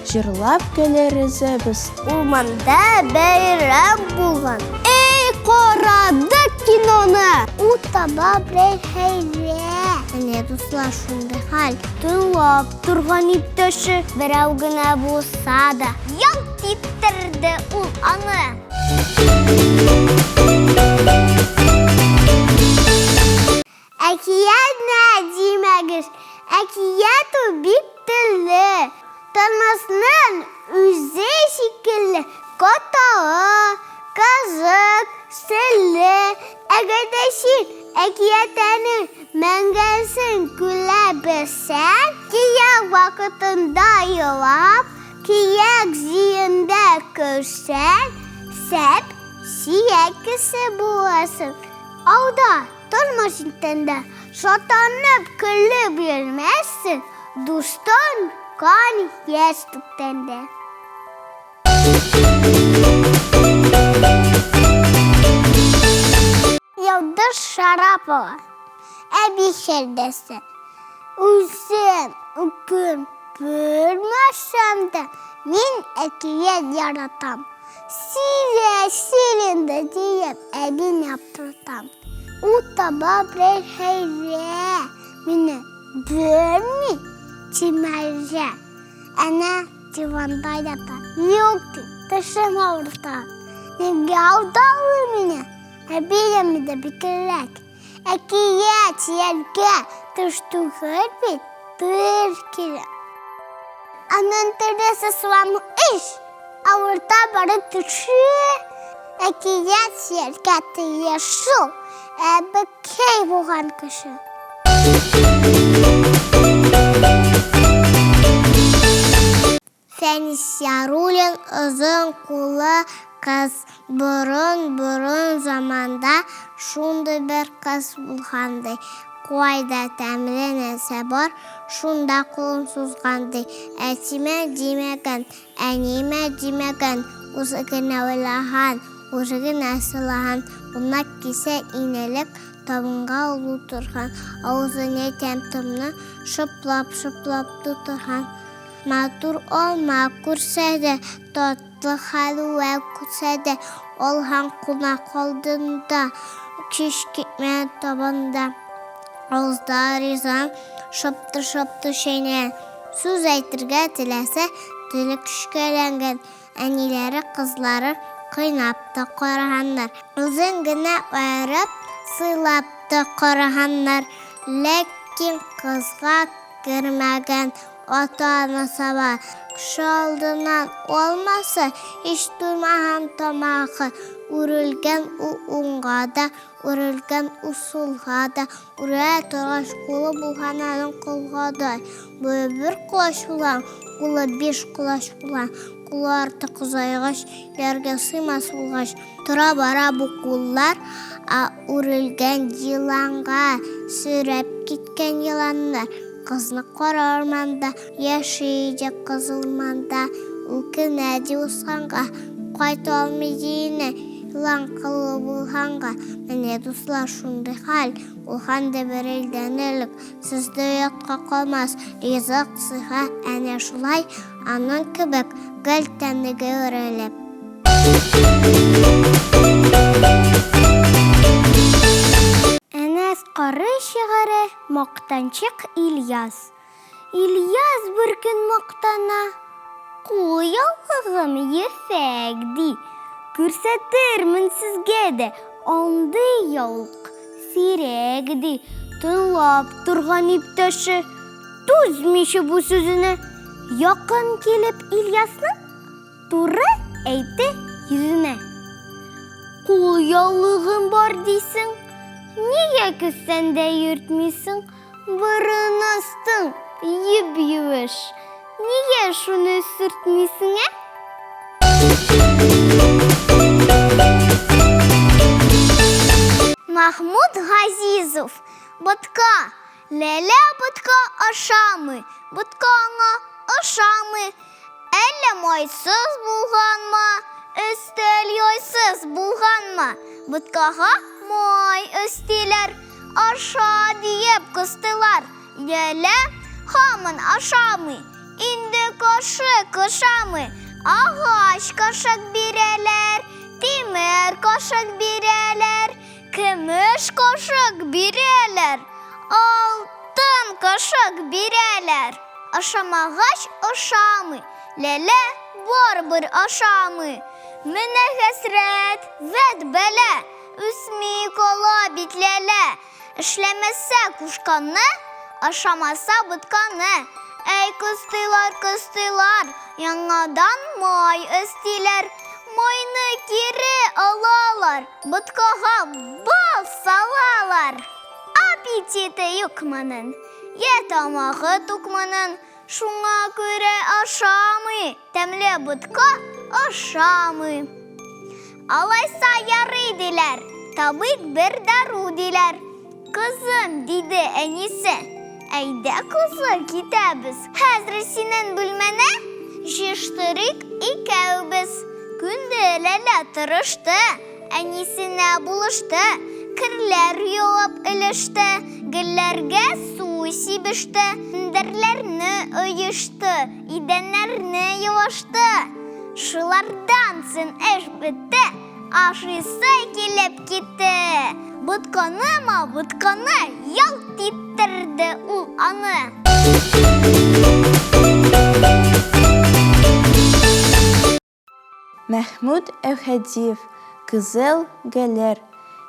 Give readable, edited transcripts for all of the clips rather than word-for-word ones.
жырлап келерізбіз. Урманда бәйрәм булган. Эй, карадык киноны! Утаба бер хәйрә. Әнә дуслар, шундый хәл. Тыңлап торган иптәше берәү генә булса да, ялт иттерде ул аны. Әкият нәдимәгіз, әкият у бик тілі, тормышның үзе шикелле, котауы, қызық, сілі, әгәдәшін, әкиятәнің мәңгәсін күлә берсән, кияк вақытында елап, кияк зиында көрсән, сәп сияк кісі боласың. Ауда тормыш итендә шатанып көліп йөрмәссең, дустың кан яшь түккәндә. Ялдыз Шарапова, әби шәрдәсе. Үзем үкім білмәсәм дә, мин әкият яратам. Сирә-сиренді дейіп, әбін яптыртам. Утаба бір хәйрә, мені бөлмей тимәржә. Әнә диванда ята, юк, тышым ауырта. Неге аудалы мені, әбейемі де бікірәк. Әкият елге түштуғыр бет бір кере. Анын түресі суамы іш, ауырта бары түші. Әкият елге тиешу. Әбі кей болған кіші. Фәнис Ярулин ұзын қолы қыз. Бұрын заманда шунды бір қыз болғанды. Қойда тәмілі нәсі бар, шунда қолын сузғанды. Әтіме демеген, әнеме демеген, ұзығына ойлаған, ұзығына асылаған. Бұна кесе инелік табынға ұлу тұрған, аузыне тәмтімні шыплап тұтырған. Матур олма көрсәді, тотлы хәлі әл көрсәді, олған құна қолдында, кеш кетмен табында. Ауызда ризан шыпты шейнен, сөз әйтірге тіләсі тілі күшкәләнген, әнелері қызлары қайнапты қорағандар. Өзін гіне әріп, сыйлапты қорағандар. Леккен қызға кірмәген ата-анасы бар. Кіші алдынан олмасы, еш тұрмаған тамақы. Үрілген ұңғада, үрілген ұсылғада, үрәл тұрғаш қолы бұлғананын қолғадай. Бұл бір құлаш ұлан, қолы 5 құлаш ұлан. Құлы арты қызайғаш, ерге сыймас ұлғаш. Тұра бара бұл құллар, үрілген еланға сүрәп кеткен еландар. Қызны қора орманда, яшейде қызылманда, үлкен әді ұсанға, қайты алмедейіне, илан қылы бұлғанға. Мәне дуслар, шунды хал, ұлғанды бір елденерлік, сізді ұятқа қалмас, ризық сыға әне шулай, анын кібік гіл тәндігі өрелеп. Әнәс қары шығары мақтанчық Ильяс. Ильяс бір күн мақтана, қой алғығым ефәгді. Көрсәтірмін сізге де, онды ялық сирегді. Тыңлап тұрған иптәші, түзмеші бұл сөзіні. Яқын келіп Ильясның туры әйті yüzüne. Қой алғығым бар дейсің, неге күссәнде үртмейсің? Бұрын астың, еб-юыш, неге шуны сүртмейсің, ә? Махмуд Газизов, бұтқа, ләлә бұтқа ашамы, бұтқаңа ашамы, әлі майсыз болған ма, үстел йойсыз болған ма, бұтқаға май өстелер, аша дейіп күстілар, ләлә хамын ашамы, инді кошык ашамы, ағаш кошык бирәләр, тимер кошык бирәләр, көмеш кошык бирәләр, алтын кошык бирәләр. Ашамагач ашамы, ләлә барбыр ашамы. Менә хәсрәт, вәт бәлә, үсми кала бит ләлә. Эшләмәсә кушканны, ашамаса ботканы. Әй кыстылар, яңадан май өстиләр. Майны кире алалар, боткага бал салалар. Аппетиты юкманын, тамағы тукманын. Шуңа күрә ашамы, тәмле ботка ашамы. Алайса ярый диләр, табык бер дару диләр. Кызым, диде әнисе, әйдә кызы китәбез. Хәзер синең бүлмәнә җыштырыйк икәүбез. Күнде ләлә тырышты, әнисенә булышты. Кирләр юып өлеште, гөлләргә су сибеште, мендәрләрне ыешты, идәннәрне юашты. Шулардан соң эш бетте, ашыйсы килеп китте. Ботканы ялт иттерде ул аны. Мәхмүд Әүхәдиев, кызыл гәләр.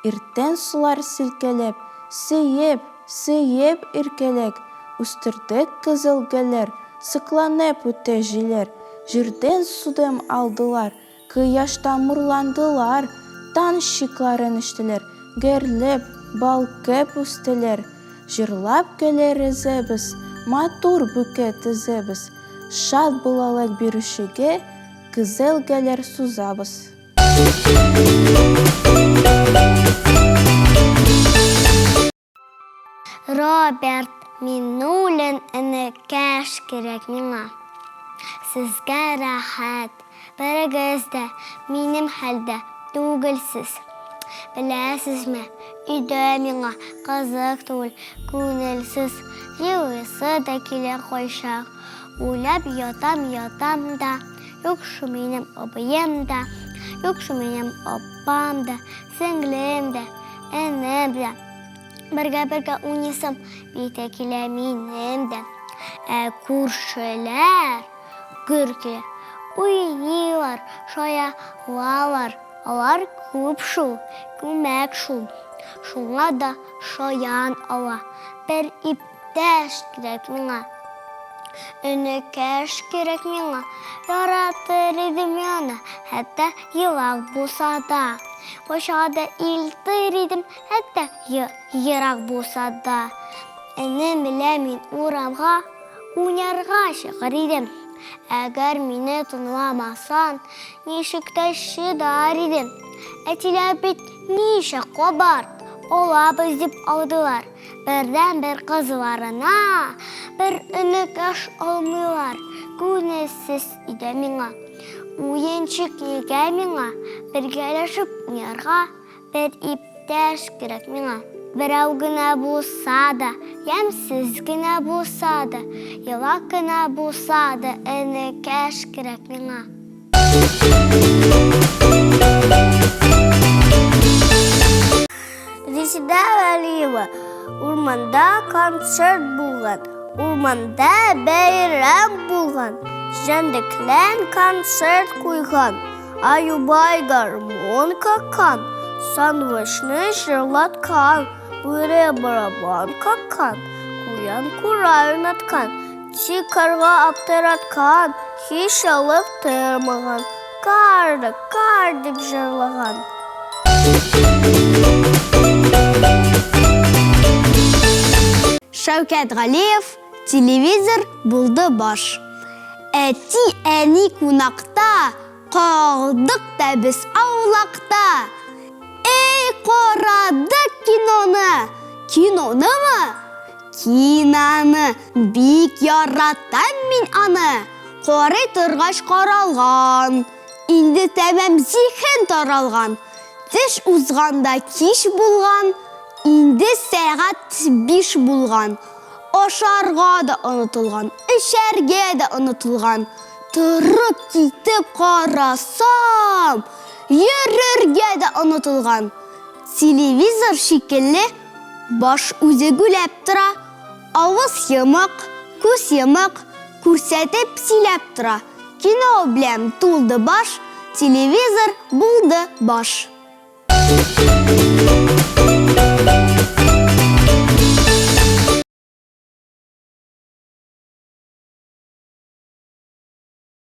Иртән сулар селкәләп, сөеп иркәләк. Үстердек кызыл гәләр, сыкланып үтә җиләр. Җирдән судым алдылар, кояштан мурландылар. Тан шикларын эчтеләр, гәрләп, балкып үстеләр. Җырлап гәләр эзәбез, матур букет төзәбез. Шат булалык бирүчегә кызыл гәләр сузабыз. Роберт Миннуллин энекәш кирәк миңа. Сезгә рәхәт, берегез дә минем хәлдә түгелсез. Беләсезме, өйдә миңа кызык түгел, күңелсез. Елыйсы да килә кайчак. Уйлап ятам да, юк шу минем абыем да, юк шу минем апам да, сеңлем да, энем да. Бергә уйнасам, бите килә минем дә. Күршеләр гөркеләр, уйныйлар, шаялалар. Алар күп шул, күмәк шул. Шуңа да шаян ала. Бер иптәш кирәк миңа. Энекәш кирәк миңа. Яратыр идем яны, хәтта елак булса да. Кайчада илтер идем, хәтта ерак булса да. Энем белән мин урамга уйнарга чыгар идем. Әгәр мине тыңламасаң, ничек тә чыдар идем. Әтиләр бит ничә кабарт алабыз дип алдылар. Бердән-бер кызларына бер энекәш алмыйлар. Күңелсез иде миңа. Уенчык егә миңа, бергәләшеп уйнарга бер иптәш кирәк миңа. Берәү генә булса да, ямьсез генә булса да, елак генә булса да, энекәш кирәк миңа. Резеда Вәлиева, урманда концерт булган, урманда бәйрәм булган, җәндәкләр концерт куйган, Аюбай гармон каккан, сандвичны җырлаткан, бүре барабан каккан, куян кура уйнаткан, тик карға аптыраткан, һич алып тормаган, кар дип җырлаган. Шәүкәт Галиев, телевизор булды баш. Әти әни кунакта, калдык та без аулакта. Эй, карадык киноны. Кинонымы? Киноны. Бик яратам мин аны. Карый торгач каралган. Инде тәмам зиһен таралган. Төш узганда кич булган. Инде сәгать 5 булган. ашарга да онытылган, эчәргә дә онытылган. Торып китеп карасам, йөрергә дә онытылган. Телевизор шикелле баш үзе гүләп тора, авыз йымык, күз йымык, күрсәтеп сөйләп тора. Кино белән тулды баш, телевизор булды баш.